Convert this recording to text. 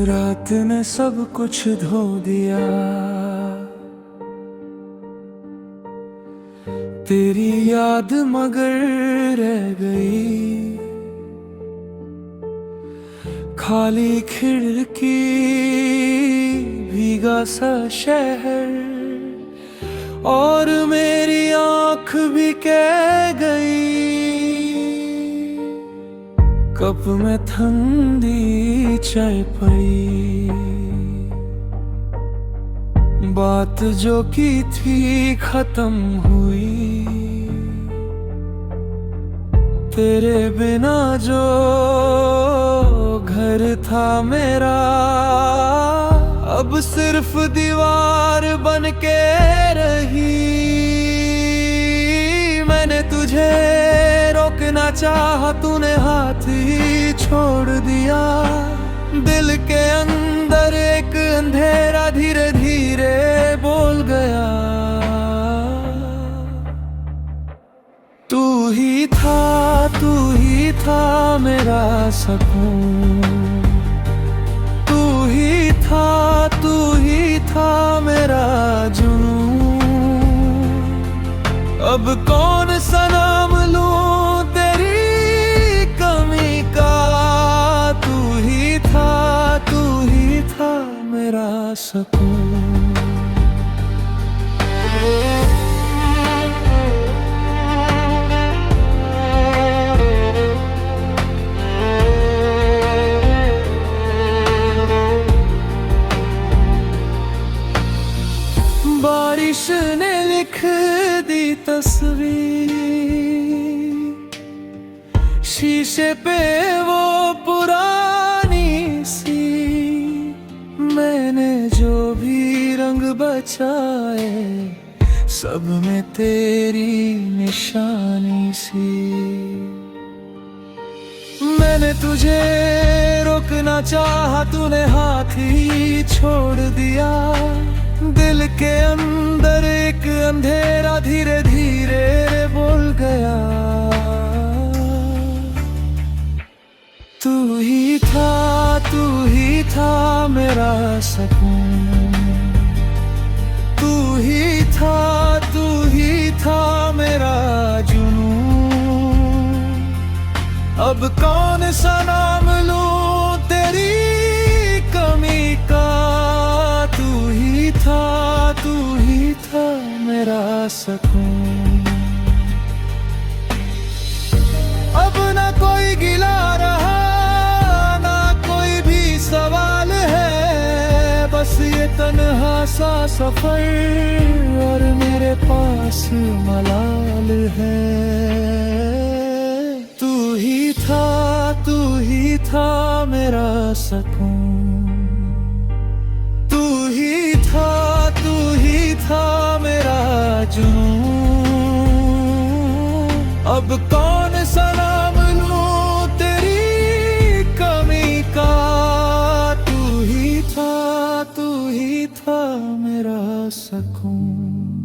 रात ने सब कुछ धो दिया, तेरी याद मगर रह गई। खाली खिड़की, भीगा सा शहर, और मेरी आंख भी कह गई। कप में ठंडी चाय पड़ी, बात जो की थी खत्म हुई। तेरे बिना जो घर था मेरा, अब सिर्फ दीवार बन के रही। मैंने तुझे रोकना चाहा, तूने हाथ ही छोड़ दिया। दिल के अंदर एक अंधेरा धीरे धीरे बोल गया। तू ही था मेरा सुकून, तू ही था मेरा जुनून। अब कौन सा नाम लूं तेरी कमी का। तू ही था मेरा सुकून। बारिश ने लिख दी तस्वीर, शीशे पे वो पुरानी सी। मैंने जो भी रंग बचाए, सब में तेरी निशानी सी। मैंने तुझे रोकना चाहा, तूने हाथ ही छोड़ दिया। दिल के अंदर एक अंधेरा धीरे धीरे बोल गया। तू ही था मेरा सुकून, तू ही था मेरा जुनून। अब कौन सा नाम लूं तेरी कमी का। तू ही था मेरा सुकून। अब ना कोई गिला रहा, ना कोई भी सवाल है। बस ये तन्हा सा सफर, और मेरे पास मलाल है। तू ही था मेरा सुकून, तू ही था मेरा जुनून। अब कौन सा नाम लूं तेरी कमी का। तू ही था मेरा सुकून।